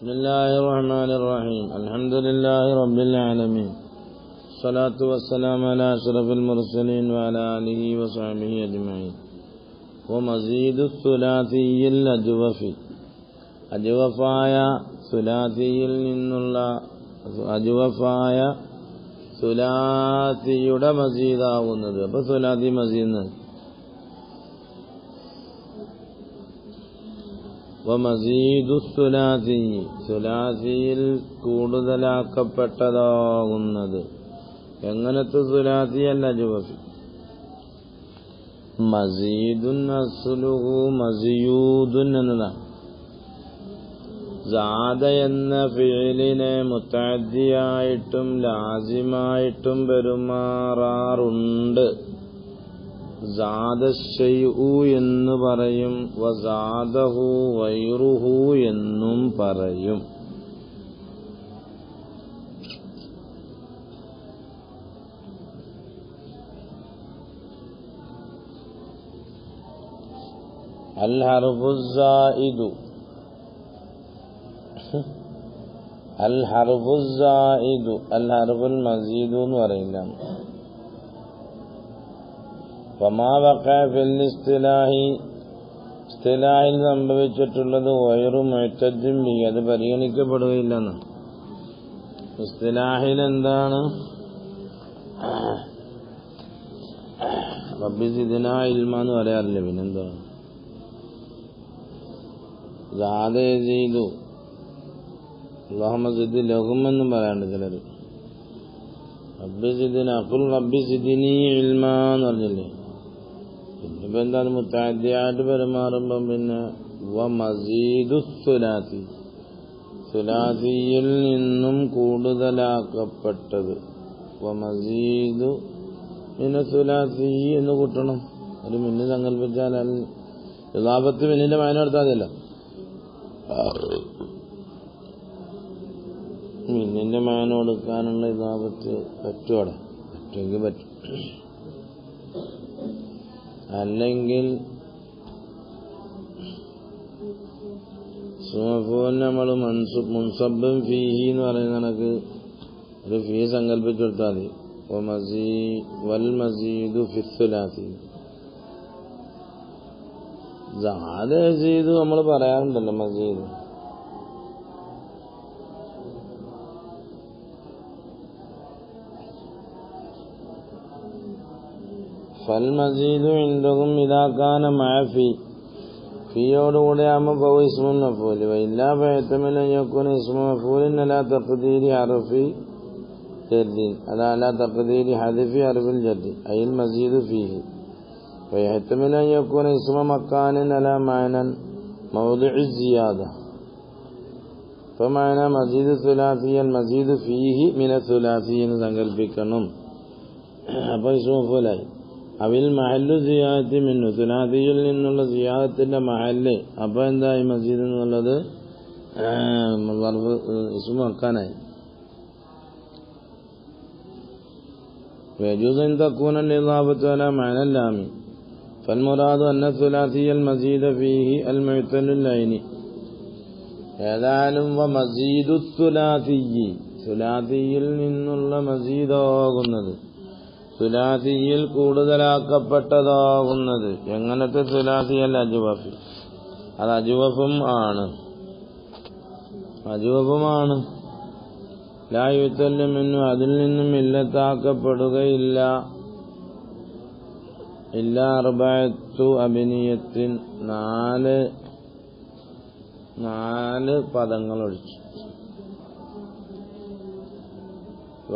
بسم الله الرحمن الرحيم الحمد لله رب العالمين الصلاة والسلام على أشرف المرسلين وعلى آله وصحبه أجمعين ومزيد الثلاثي الأجوف അജവഫായ സുലാസിയിൽ നിന്നുള്ള അജവഫായ സുലാസിയുടെ മസീദാവുന്നത്. അപ്പോൾ സുലാസി മസീദ് വമസീദു സുലാസി സുലാസിയിൽ കൂടുതലാക്കപ്പെട്ടതാകുന്നത്. എങ്ങനത്തെ സുലാസി അല്ല അജവഫി മസീദുൻ അസ്ലുഹു മസിയൂദുൻ എന്നതാണ്. സാദ എന്ന ഫിഇലിനെ മുതഅദ്ദിയായിട്ടും ലാസിമായിട്ടും പെരുമാറാറുണ്ട്. സാദ ശൈഉ എന്ന് പറയും, വസാദഹു ഗൈറുഹു എന്നും പറയും. അൽ ഹർഫു സായിദു അൽ ഹർഫു സായിദു അൽ ഹർഫുൽ മസീദു എന്ന് പറയില്ല. ഫമാ വഖഅ ഫിൽ ഇസ്തിലാഹി ഇസ്തിലാഹിൽ സംഭവിച്ചിട്ടുള്ളത് ഗൈറു മുഅ്തദ്ദിൻ ബിഹി അത് പരിഗണിക്കപ്പെടുകയില്ലെന്ന്. ഇസ്തിലാഹിൽ എന്താണ്? റബ്ബി സിദ്നാ ഇൽമാ എന്ന് പറയാറില്ല. പിന്നെന്താണ്? സാദ യസീദു അല്ലാഹുമ്മ സിദ് ലഹും എന്നും പറയാണ്ട് ചിലർ. റബ്ബി സിദ്നാ ഖുൽ റബ്ബി സിദ്നി ഇൽമാ എന്ന് പറഞ്ഞില്ലേ. പിന്നെ ഇപ്പം എന്താണ് മുതഅദ്ദിയായിട്ട് പെരുമാറുമ്പം പിന്നെ വമസീദു സുലാസി സുലാസിയിൽ നിന്നും കൂടുതലാക്കപ്പെട്ടത്. വമസീദു പിന്നെ സുലാസി എന്ന് കൂട്ടണം. ഒരു മിന്ന് സങ്കല്പിച്ചാൽ ഇളാപത്ത് മിന്നിന്റെ മാന എടുത്താൽ മതിയല്ലോ. മിന്നിന്റെ മാന കൊടുക്കാനുള്ള ഇളാപത്ത് പറ്റുമോടെ? പറ്റുമെങ്കിൽ പറ്റും. അല്ലെങ്കിൽ നമ്മൾ മുൻസബ്ബും ഫീഹി എന്ന് പറയുന്ന കണക്ക് ഒരു ഫീ സങ്കല്പിച്ചു കൊടുത്താൽ മതി. വൽ മസീദു ഫിസ്സുലാസി സാദ യസീദു നമ്മൾ പറയാറുണ്ടല്ലോ മസീദ്. ഫൽ മസീദു ഇൻദഹും ഇദാ കാന മഅ ഫീ ഫീയോടുകൂടെ ആകുമ്പോൾ ഫഹു ഇസ്മുൻ മഫ്ഊൽ വഇല്ലാ ഫയഹ്തമിലു അൻ യകൂന ഇസ്മു മഫ്ഊലിൻ അലാ തഖ്ദീരി ഹർഫി ജർദിൻ അലാ തഖ്ദീരി ഹദ്ഫി ഹർഫിൽ ജർദി അയിൽ മസീദു ഫീഹി ഫയഹ്തമിലു അൻ യകൂന ഇസ്മ മക്കാനിൻ അലാ മഅനൻ മൗദിഉ സിയാദ ഫമഅന മസീദു സുലാസി അൽ മസീദു ഫീഹി മിന സുലാസി എന്ന് സങ്കല്പിക്കണം. അപ്പോൾ ഇസ്മു മഫ്ഊലായി. അവിൽ മഹല്ലു സിയാദത്തി മിന്നു സുലാസിയിൽ നിന്നുള്ള സിയാദത്തിന്റെ മഹല്ല്. അപ്പോൾ എന്തായി? മസീദ് എന്നുള്ളത് ഇസ്മു മക്കാനായി. വയജൂസു അൻ തകൂന ഇളാബത്തു അലാ മഅനൽ ലാമി ഫൽമുറാദു അന്ന സുലാസിയൽ മസീദ ഫീഹി അൽ മുഅ്തലുൽ ഐനി. ഏതായാലും വമസീദു സുലാസിയ്യി സുലാസിയിൽ നിന്നുള്ള മസീദാകുന്നത് സുലാസിയിൽ കൂടുതലാക്കപ്പെട്ടതാകുന്നത്. എങ്ങനത്തെ സുലാസിയൽ അജ്വഫി അത് അജ്വഫുമാണ്. ലാ യുതല്ലു മിന്നു അതിൽ നിന്നും ഇല്ലത്താക്കപ്പെടുകയില്ല. ഇല്ലാ അർബഅത്തു അബ്നിയത്തിൻ നാല് പദങ്ങൾ ഒഴിച്ചു.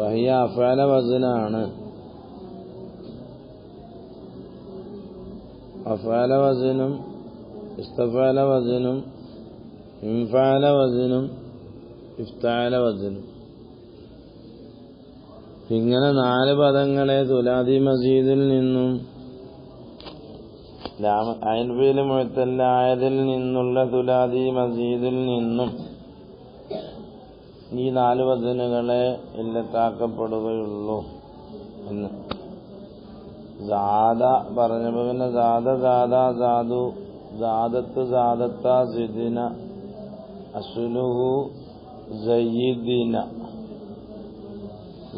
വഹിയ അഫ്അല വസ്നാണ്. അഫ്അല വസ്നും ഇസ്തഫഅല വസ്നും ഇൻഫഅല വസ്നും ഇഫ്തഅല വസ്നും. ഇങ്ങനെ 4 പദങ്ങളെ സുലാസി മസീദിൽ നിന്നും ഐൻ ഫീൽ മുഅ്തല്ലായതിൽ നിന്നുള്ള സുലാസി മസീദിൽ നിന്നും ഈ 4 വസ്നുകളെ ഇല്ലത്താക്കപ്പെടുകയുള്ളൂ എന്ന്. സാദ പറഞ്ഞപ്പോ പിന്നെ സാദ സാദ സാദു സാദത്ത് സാദത്ത സിദിന അസ്ലുഹു സയ്യിദിന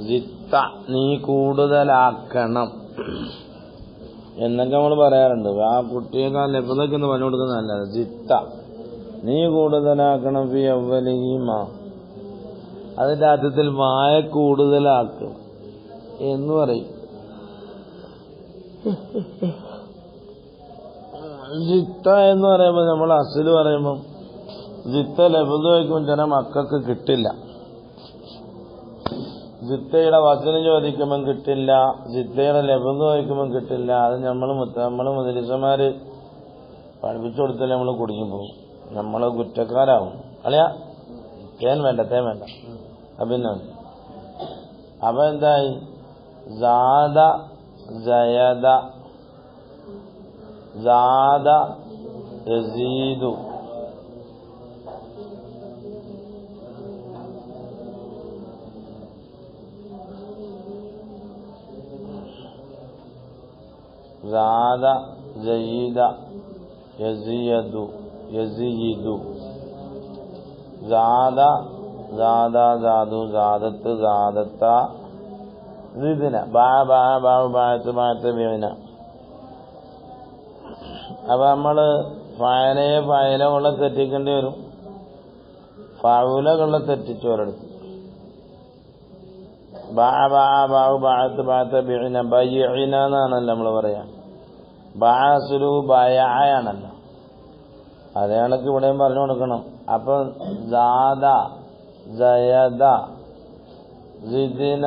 സിത്ത നീ കൂടുതലാക്കണം എന്നൊക്കെ നമ്മൾ പറയാറുണ്ട്. ആ കുട്ടിയൊക്കെ ലഭ്യതൊക്കെ ഒന്ന് പറഞ്ഞു കൊടുക്കുന്നതല്ല. സിത്ത നീ കൂടുതലാക്കണം ഫി അവ്വലിഹിമ അതിന്റെ അർത്ഥത്തിൽ മായ കൂടുതലാക്കും എന്ന് പറയും. ജിത്ത എന്ന് പറയുമ്പോൾ നമ്മൾ അസില് പറയുമ്പം ജിത്ത ലഭ്യത വയ്ക്കുമ്പോൾ ചില മക്കൾക്ക് കിട്ടില്ല. ജിത്തയുടെ വചനം ചോദിക്കുമ്പം കിട്ടില്ല, ജിത്തയുടെ ലഭ്യത വയ്ക്കുമ്പം കിട്ടില്ല. അത് നമ്മൾ മുദരിസന്മാര് പഠിപ്പിച്ചു കൊടുത്താൽ നമ്മൾ കുടുങ്ങിപ്പോകും, നമ്മൾ കുറ്റക്കാരാവും. അല്ലയാ തേൻ വേണ്ട പിന്നെ അപ്പൊ എന്തായി? സാദ ജയദ സാദ യസീദു സാദ ജയീദ യസീദു യസീദു സാദ സാദ സാദു സാദത്ത് സാദത്ത ഇതിന ബാഴത്ത് വീന. അപ്പൊ നമ്മള് ഫയലകളെ തെറ്റിക്കേണ്ടി വരും, ഫൗലകളെ തെറ്റിച്ചു ഒരിടത്ത്. ബാഴത്ത് ബീന ബയ്യന എന്നാണല്ലോ നമ്മള് പറയാ. ബാസുലു ബയാണല്ലോ. അതേ കണക്ക് ഇവിടെയും പറഞ്ഞു കൊടുക്കണം. അപ്പൊ സാദ ജയദ സിദിന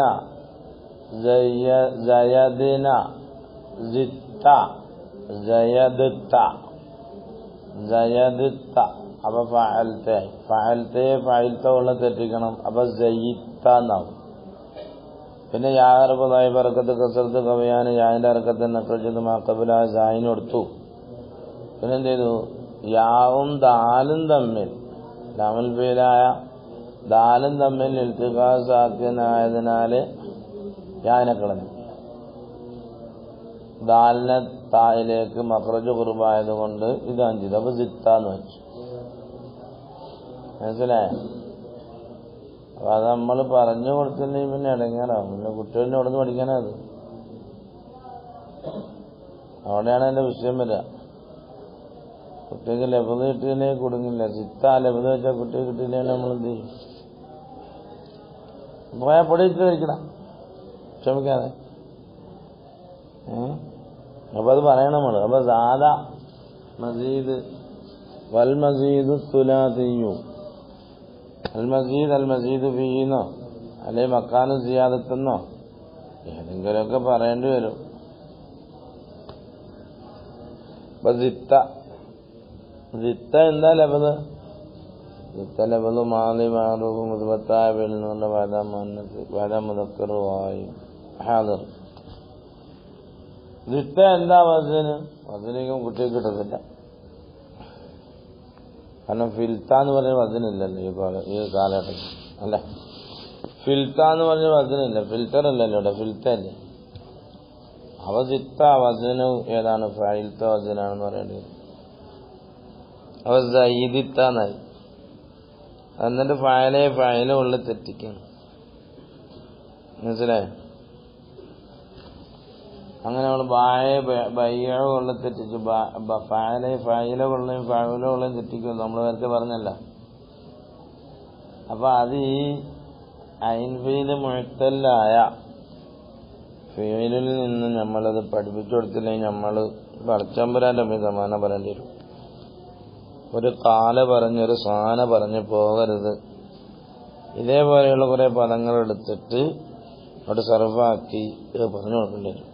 ജയദിന സിത്ത ജയദിത്ത ജയദിത്ത. അപ്പൊ ഫഅൽത്തെ ഉള്ള തെറ്റിക്കണം. അപ്പൊ ജയിത്ത എന്നാവും. പിന്നെ യാഹർബായി ബർക്കത്ത് കസർത്ത് കവിയാന് യാന്റെ അറക്കത്തെ നക്കൽ മാക്കബില സായിന് കൊടുത്തു. പിന്നെ എന്ത് ചെയ്തു? യാവും ദാലും തമ്മിൽ ലാമുൽ ഫീലായ ദാലും തമ്മിൽ ഇൽത്തിഖാസാക്കിയതിനാല് യാനെ കളഞ്ഞു. ദാലിനെ തായിലേക്ക് മഖ്റജ് ഖുർബായത് കൊണ്ട് ഇതാണ് ചെയ്തു. അപ്പൊ സിത്താന്ന് വെച്ചു. മനസ്സിലായ? അപ്പൊ അത് നമ്മൾ പറഞ്ഞു കൊടുത്തില്ലെങ്കിൽ പിന്നെ ഇടങ്ങാറാവും. പിന്നെ കുട്ടികളിനെ അവിടെ നിന്ന് പഠിക്കാനത്. അവിടെയാണ് എന്റെ വിഷയം വരിക. കുട്ടിക്ക് ലഭ്യത കിട്ടിയില്ലെങ്കിൽ കൊടുങ്ങില്ല. സിത്ത ലഭ്യത വെച്ചാൽ കുട്ടിയെ കിട്ടിയില്ലെങ്കിൽ നമ്മൾ എന്ത് ചെയ്യും? പോയാൽ പൊടിയിട്ട് കഴിക്കണം, ക്ഷമിക്കാതെ. അപ്പൊ അത് പറയണം നമ്മള്. അപ്പൊ സാദ മസീദ് വൽ മസീദ് തുലാതിയും അൽ മസീദ് ഫീന്നോ അല്ലെ മക്കാന് സിയാദത്തെന്നോ ഏതെങ്കിലുമൊക്കെ പറയേണ്ടി വരും. അപ്പൊ സിത്ത എന്താ ലഭ്യത? സിത്ത ലഭ്യത മാലി മാറൂഫ് മുതബത്തായവയിൽ നിന്നുള്ള വല മുതക്കറുവായി ഹാദർ. സിത്ത എന്താ വസനിക്കും കുട്ടിക്ക് കിട്ടത്തില്ല. കാരണം ഫിൽത്ത എന്ന് പറഞ്ഞ വസനില്ലല്ലോ ഈ കാലഘട്ടത്തിൽ. അല്ല, ഫിൽത്ത എന്ന് പറഞ്ഞ വസനില്ല. ഫിൽറ്റർ അല്ലല്ലോ ഇവിടെ, ഫിൽത്തല്ലേ. അവ സിത്ത വസന് ഏതാണ്? ഫൈൽത്ത വസനാണെന്ന് പറയേണ്ടത്. അവ സയ്യിദിത്താന്നായി. എന്നിട്ട് ഫയലെ ഉള്ള തെറ്റിക്കണം. മനസ്സിലായോ? അങ്ങനെ നമ്മൾ ബയ്യുള്ള തെറ്റിച്ചു. ഫയലുകളെയും ഫയലുകളെയും തെറ്റിക്കും. നമ്മൾ നേരത്തെ പറഞ്ഞല്ല. അപ്പൊ അത് ഈ ഐൻഫീല് മുഴത്തല്ലായ ഫീലിൽ നിന്ന് നമ്മളത് പഠിപ്പിച്ചു കൊടുത്തില്ലെങ്കിൽ നമ്മൾ പടച്ചമ്പരാന്റെ സമാനം പറയേണ്ടി വരും. ഒരു കാല പറഞ്ഞൊരു സാന പറഞ്ഞു പോകരുത്. ഇതേപോലെയുള്ള കുറെ പദങ്ങൾ എടുത്തിട്ട് അവിടെ സർവാക്കി പറഞ്ഞു കൊടുക്കേണ്ടി വരും.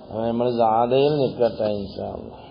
അപ്പൊ നമ്മൾ സാധയിൽ നിൽക്കട്ടെ ഇൻഷാ അല്ലാഹ്.